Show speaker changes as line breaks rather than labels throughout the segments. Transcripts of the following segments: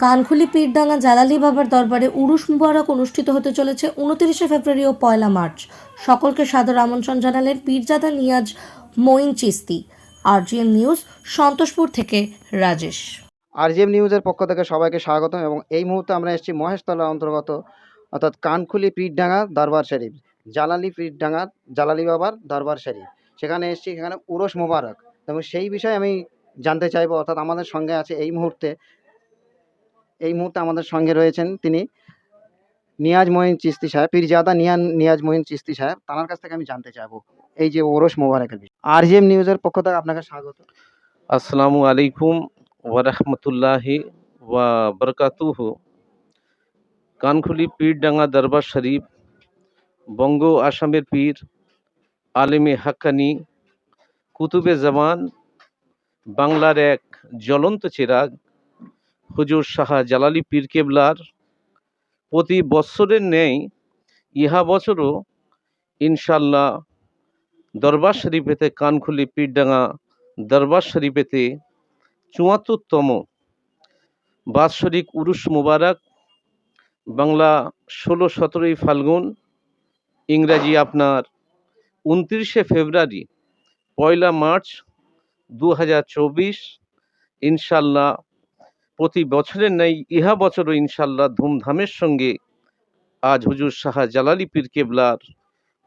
কানখুলি পীরডাঙ্গা জালালি বাবার দরবারে উরুস মুবারক অনুষ্ঠিত হতে চলেছে 29শে ফেব্রুয়ারি ও 1 মার্চ। সকলকে সাদর আমন্ত্রণ জানালেন পীরজাদা নিয়াজ মঈন চিস্তি। আরজিএম নিউজ, সন্তোষপুর থেকে রাজেশ।
আরজিএম নিউজের পক্ষ থেকে সবাইকে স্বাগতম। এবং এই মুহূর্তে আমরা এসেছি মহেশতলা অন্তর্গত অর্থাৎ কানখুলি পীরডাঙ্গা দরবার শরীফ, জালালি পীরডাঙ্গা জালালি বাবার দরবার শরীফ। সেখানে এসেছি, সেখানে উরুস মুবারক, এবং সেই বিষয়ে আমি জানতে চাইবো। অর্থাৎ আমাদের সঙ্গে আছে এই মুহূর্তে আমাদের সঙ্গে রয়েছেন তিনি নিয়াজ মঈন চিস্তি সাহেব, পীরজাদা নিয়াজ মঈন চিস্তি সাহেব। তার কাছ থেকে আমি জানতে চাইবো এই যে উরুস মুবারকের বিষয়। আরজিএম নিউজের পক্ষ থেকে আপনাকে স্বাগত।
আসসালামু আলাইকুম ওয়া রাহমাতুল্লাহি ওয়া বারাকাতুহু। কানখুলি পীরডাঙ্গা দরবার শরীফ বঙ্গ আসামের পীর, আলেমে হাক্কানি, কুতুবে জামান, বাংলার এক জ্বলন্ত চিরাগ হুজুর শাহ জালালি পীর কেবলার প্রতি বৎসরের ন্যায় ইহা বছরও ইনশাল্লাহ দরবার শরীফেতে, কানখুলি পীরডাঙ্গা দরবার শরীফেতে ৭৪তম বাৎসরিক উরুস মুবারক, বাংলা ১৬-১৭ ফাল্গুন, ইংরাজি আপনার ২৯শে ফেব্রুয়ারি, ১ মার্চ ২০২৪ ইনশাল্লাহ প্রতি বছরের ন্যায় ইহা বছরও ইনশাল্লাহ ধুমধামের সঙ্গে আজ হুজুর শাহ জালালি পীর কেবলার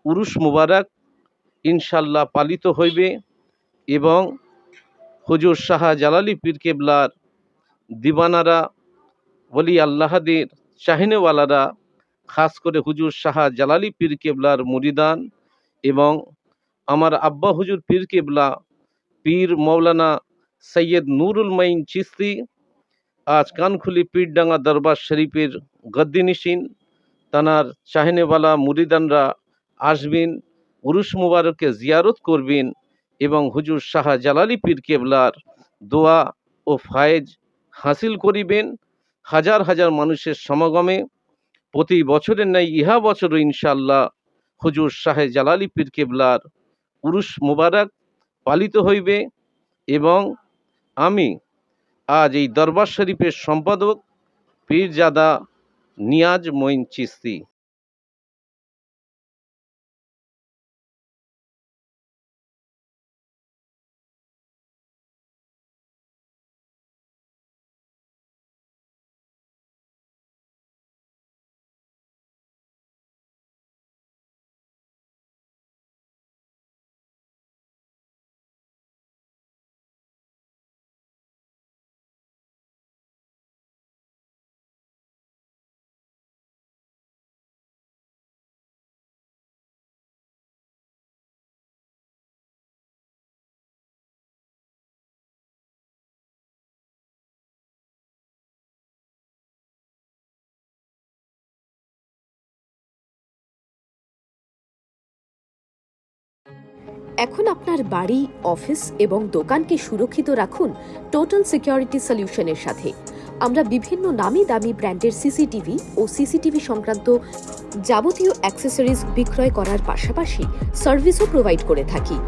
উরুস মুবারক ইনশাল্লাহ পালিত হইবে। এবং হুজুর শাহ জালালি পীর কেবলার দিবানারা, ওলি আল্লাহদের চাহিনেওয়ালারা, খাস করে হুজুর শাহ জালালি পীর কেবলার মুরিদান এবং আমার আব্বা হুজুর পীর কেবলা পীর মৌলানা সৈয়দ নুরুল মঈন চিস্তি আজ কানখুলি পীরডাঙ্গা দরবার শরীফের গদ্দিনিশিন। তানার চাহিনেওয়ালা মুরিদানরা আসবেন, উরুস মুবারককে জিয়ারত করবেন এবং হুজুর শাহ জালালি পীর কেবলার দোয়া ও ফায়েজ হাসিল করিবেন। হাজার হাজার মানুষের সমাগমে প্রতি বছরের ন্যায় ইহা বছরও ইনশাল্লাহ হুজুর শাহ জালালি পীর কেবলার উরুস মুবারক পালিত হইবে। এবং আমি আজ এই দরবার শরীফের সম্পাদক পীরজাদা নিয়াজ মঈন চিস্তি।
এখন আপনার বাড়ি, অফিস এবং দোকানকে সুরক্ষিত রাখুন টোটাল সিকিউরিটি সলিউশনের সাথে। আমরা বিভিন্ন নামি দামি ব্র্যান্ডের সিসিটিভি ও সিসিটিভি সংক্রান্ত যাবতীয় অ্যাক্সেসরিজ বিক্রয় করার পাশাপাশি সার্ভিসও প্রোভাইড করে থাকি।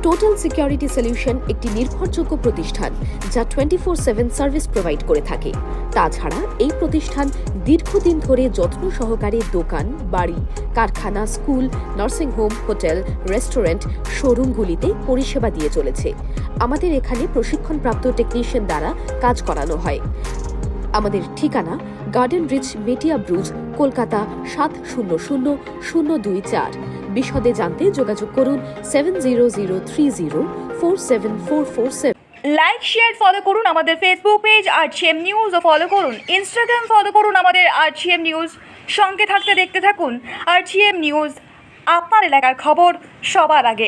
টোটাল সিকিউরিটি সলিউশন একটি নির্ভরযোগ্য প্রতিষ্ঠান যা 24/7 সার্ভিস প্রোভাইড করে থাকে। তাছাড়া এই প্রতিষ্ঠান দীর্ঘদিন ধরে যত্ন সহকারে দোকান, বাড়ি, কারখানা, স্কুল, নার্সিংহোম, হোটেল, রেস্টুরেন্ট, শোরুমগুলিতে পরিষেবা দিয়ে চলেছে। আমাদের এখানে প্রশিক্ষণপ্রাপ্ত টেকনিশিয়ান দ্বারা কাজ করানো হয়। আমাদের ঠিকানা গার্ডেন রিচ, মেটিয়া ব্রুজ, কলকাতা 700024। বিশদে জানতে যোগাযোগ করুন 7003047447।
লাইক, শেয়ার, ফলো করুন আমাদের ফেসবুক পেজ আরজিএম নিউজ ও ফলো করুন ইনস্টাগ্রাম, ফলো করুন আমাদের আরজিএম নিউজ। সঙ্গে থাকতে দেখতে থাকুন আরজিএম নিউজ, আপনার এলাকার খবর সবার আগে।